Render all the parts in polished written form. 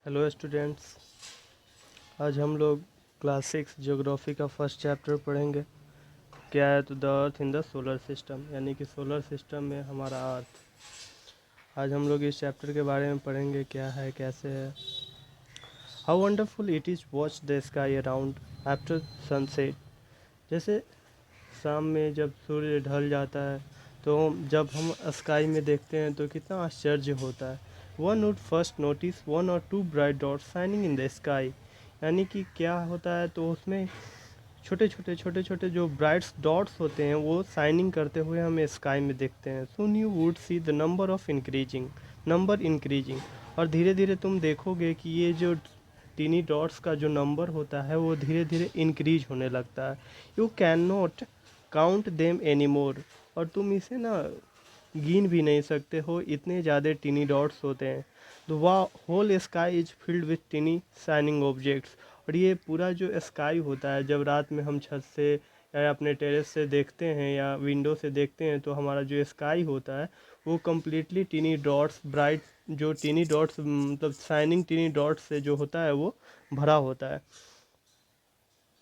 Hello students. आज हम लोग क्लास 6 ज्योग्राफी का फर्स्ट चैप्टर पढ़ेंगे। क्या है तो the earth in the solar system, यानी कि सोलर सिस्टम में हमारा अर्थ। आज हम लोग इस चैप्टर के बारे में पढ़ेंगे, क्या है, कैसे है। How wonderful it is watch the sky around after sunset. जैसे शाम में जब सूर्य ढल जाता है तो जब हम स्काई में देखते हैं तो कितना आश्चर्य होता है। One would first notice one और two bright dots shining in the sky. यानी कि क्या होता है तो उसमें छोटे छोटे जो ब्राइट डॉट्स होते हैं वो शाइनिंग करते हुए हमें स्काई में देखते हैं। Soon you would see the number increasing. और धीरे धीरे तुम देखोगे कि ये जो टीनी डॉट्स का जो नंबर होता है वो धीरे धीरे इंक्रीज होने लगता है। You can not count them any more. और तुम इसे ना गिन भी नहीं सकते हो, इतने ज़्यादा टीनी डॉट्स होते हैं। The whole sky is filled with tiny shining objects. और ये पूरा जो स्काई होता है, जब रात में हम छत से या अपने टेरेस से देखते हैं या विंडो से देखते हैं तो हमारा जो स्काई होता है वो कम्प्लीटली टीनी डॉट्स, ब्राइट जो टीनी डॉट्स मतलब शाइनिंग टीनी डॉट्स से जो होता है वो भरा होता है।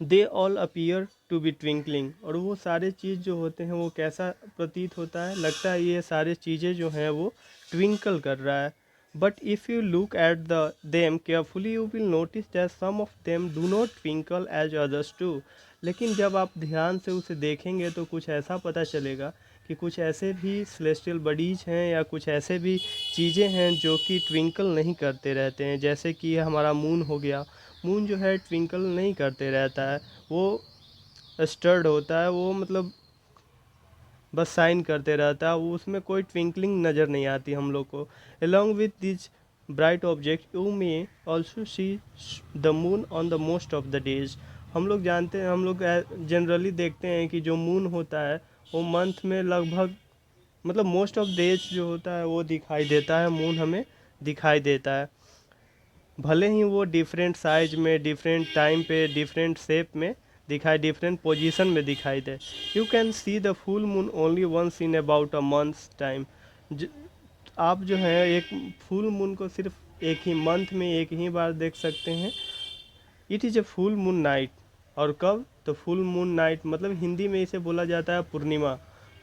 They all appear to be twinkling. और वो सारे चीज़ जो होते हैं वो कैसा प्रतीत होता है, लगता है ये सारे चीज़ें जो हैं वो ट्विंकल कर रहा है। But if you look at the them carefully you will notice that some of them do not twinkle as others too. लेकिन जब आप ध्यान से उसे देखेंगे तो कुछ ऐसा पता चलेगा कि कुछ ऐसे भी सेलेस्टियल बॉडीज हैं या कुछ ऐसे भी चीज़ें हैं जो कि ट्विंकल नहीं करते रहते हैं। जैसे कि हमारा मून हो गया, मून जो है ट्विंकल नहीं करते रहता है, वो स्टर्ड होता है, वो मतलब बस साइन करते रहता है, वो उसमें कोई ट्विंकलिंग नज़र नहीं आती हम लोग को। Along with this bright object you may also see the moon on the most of the days. हम लोग जानते हैं, हम लोग जनरली देखते हैं कि जो मून होता है वो मंथ में लगभग मतलब मोस्ट ऑफ डेज जो होता है वो दिखाई देता है, मून हमें दिखाई देता है। भले ही वो डिफरेंट साइज में, डिफरेंट टाइम पे, डिफरेंट शेप में दिखाई, डिफरेंट पोजीशन में दिखाई दे। You can see the full moon only once in about a month's time. आप जो है एक फुल मून को सिर्फ एक ही मंथ में एक ही बार देख सकते हैं। It is a full moon night. और कब? तो फुल मून नाइट मतलब हिंदी में इसे बोला जाता है पूर्णिमा।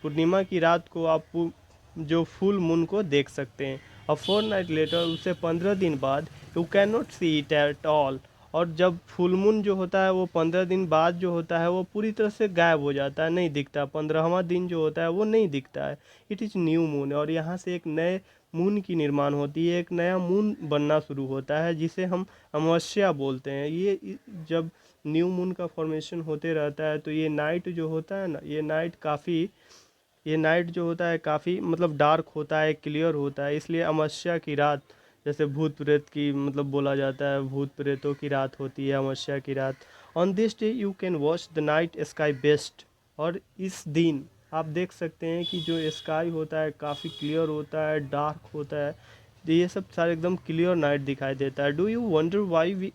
पूर्णिमा की रात को आप जो फुल मून को देख सकते हैं। और 4 नाइट लेटर, उससे 15 दिन बाद you can not see it at all. और जब फुल मून जो होता है वो 15 दिन बाद जो होता है वो पूरी तरह से गायब हो जाता है, नहीं दिखता। 15वां दिन जो होता है वो नहीं दिखता है। It is new moon. और यहाँ से एक नए मून की निर्माण होती है, एक नया मून बनना शुरू होता है जिसे हम अमावस्या बोलते हैं। जब न्यू मून का फॉर्मेशन होते रहता है तो ये नाइट जो होता है ना, ये नाइट जो होता है काफ़ी मतलब डार्क होता है, क्लियर होता है। इसलिए अमावस्या की रात, जैसे भूत प्रेत की मतलब बोला जाता है, भूत प्रेतों की रात होती है अमावस्या की रात। On this day you can watch the night sky best. और इस दिन आप देख सकते हैं कि जो स्काई होता है काफ़ी क्लियर होता है, डार्क होता है। तो ये सब सारे एकदम क्लियर नाइट दिखाई देता है। Do you wonder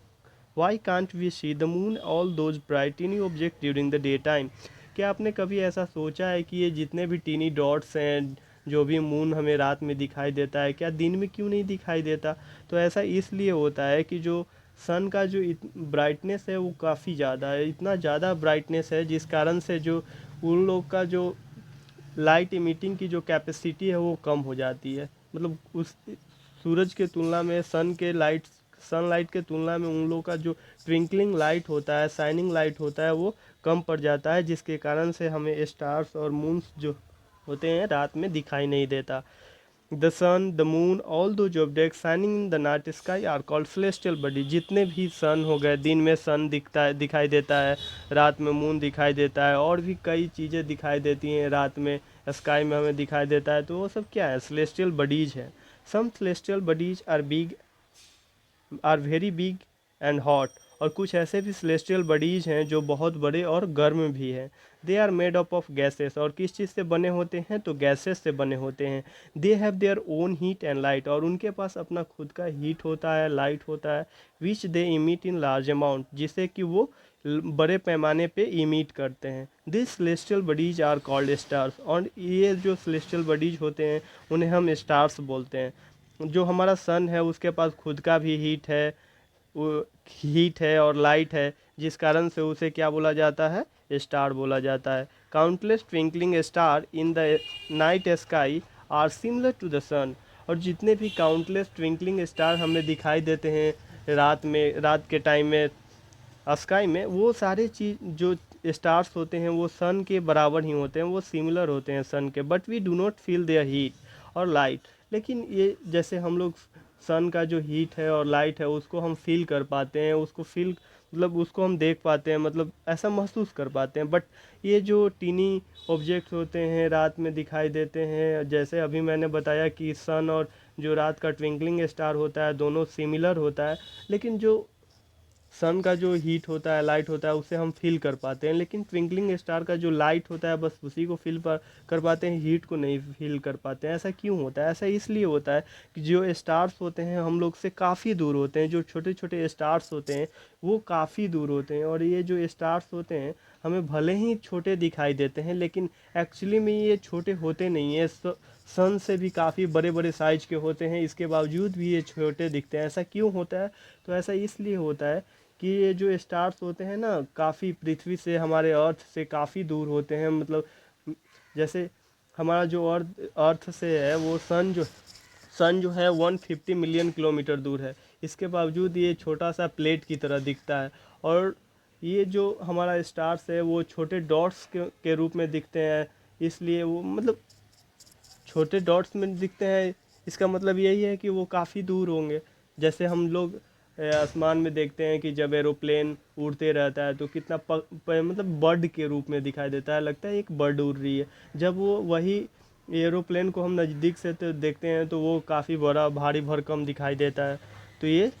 why can't we see the moon all those bright tiny object during the day time. क्या आपने कभी ऐसा सोचा है कि ये जितने भी टीनी डॉट्स हैं, जो भी मून हमें रात में दिखाई देता है, क्या दिन में क्यों नहीं दिखाई देता? तो ऐसा इसलिए होता है कि जो सन का जो ब्राइटनेस है वो काफ़ी ज़्यादा है, इतना ज़्यादा ब्राइटनेस है जिस कारण से जो उन लोग का जो लाइट इमिटिंग की जो कैपेसिटी है वो कम हो जाती है। मतलब उस सूरज के तुलना में सनलाइट के तुलना में उन लोगों का जो ट्विंकलिंग लाइट होता है, शाइनिंग लाइट होता है वो कम पड़ जाता है, जिसके कारण से हमें स्टार्स और मून्स जो होते हैं रात में दिखाई नहीं देता। The sun, the moon, all those object shining in the night sky are called celestial body. जितने भी सन हो गए, दिन में सन दिखाई देता है, रात में मून दिखाई देता है, और भी कई चीज़ें दिखाई देती हैं रात में स्काई में हमें दिखाई देता है, तो वो सब क्या है? सेलेस्टियल बॉडीज है। Some celestial bodies are very big and hot. और कुछ ऐसे भी सेलेस्टियल बॉडीज हैं जो बहुत बड़े और गर्म भी हैं। They are made up of gases. और किस चीज़ से बने होते हैं? तो गैसेस से बने होते हैं। They have their own heat and light. और उनके पास अपना खुद का हीट होता है, लाइट होता है, which they emit in large amount, जिसे कि वो बड़े पैमाने पे इमिट करते हैं। This celestial bodies are called stars. और ये जो सेलेस्टियल बॉडीज होते हैं उन्हें हम स्टार्स बोलते हैं। जो हमारा सन है उसके पास खुद का भी हीट है, वो हीट है और लाइट है, जिस कारण से उसे क्या बोला जाता है, स्टार बोला जाता है। Countless twinkling star in the night sky are similar to the sun. और जितने भी काउंटलेस ट्विंकलिंग स्टार हमें दिखाई देते हैं रात में, रात के टाइम में स्काई में, वो सारे चीज जो स्टार्स होते हैं वो सन के बराबर ही होते हैं, वो सिमिलर होते हैं सन के, but we do not feel their heat और लाइट। लेकिन ये जैसे हम लोग सन का जो हीट है और लाइट है उसको हम फील कर पाते हैं, उसको फील मतलब उसको हम देख पाते हैं, मतलब ऐसा महसूस कर पाते हैं। बट ये जो टीनी ऑब्जेक्ट्स होते हैं रात में दिखाई देते हैं, जैसे अभी मैंने बताया कि सन और जो रात का ट्विंकलिंग स्टार होता है दोनों सिमिलर होता है, लेकिन जो सन का जो हीट होता है, लाइट होता है, उसे हम फील कर पाते हैं। लेकिन ट्विंकलिंग स्टार का जो लाइट होता है बस उसी को फील कर पाते हैं, हीट को नहीं फील कर पाते हैं। ऐसा क्यों होता है? ऐसा इसलिए होता है कि जो स्टार्स होते हैं हम लोग से काफ़ी दूर होते हैं, जो छोटे छोटे स्टार्स होते हैं वो काफ़ी दूर होते हैं। और ये जो स्टार्स होते हैं हमें भले ही छोटे दिखाई देते हैं, लेकिन एक्चुअली में ये छोटे होते नहीं है, सन से भी काफ़ी बड़े बड़े साइज के होते हैं, इसके बावजूद भी ये छोटे दिखते हैं। ऐसा क्यों होता है? तो ऐसा इसलिए होता है कि ये जो स्टार्स होते हैं ना काफ़ी पृथ्वी से, हमारे अर्थ से काफ़ी दूर होते हैं। मतलब जैसे हमारा जो अर्थ से है वो सन जो है 150 मिलियन किलोमीटर दूर है, इसके बावजूद ये छोटा सा प्लेट की तरह दिखता है। और ये जो हमारा स्टार्स है वो छोटे डॉट्स के रूप में दिखते हैं, इसलिए वो मतलब छोटे डॉट्स में दिखते हैं। इसका मतलब यही है कि वो काफ़ी दूर होंगे। जैसे हम लोग आसमान में देखते हैं कि जब एरोप्लेन उड़ते रहता है तो कितना मतलब बर्ड के रूप में दिखाई देता है, लगता है एक बर्ड उड़ रही है। जब वो वही एरोप्लेन को हम नज़दीक से तो देखते हैं तो वो काफ़ी बड़ा भारी भरकम दिखाई देता है। तो ये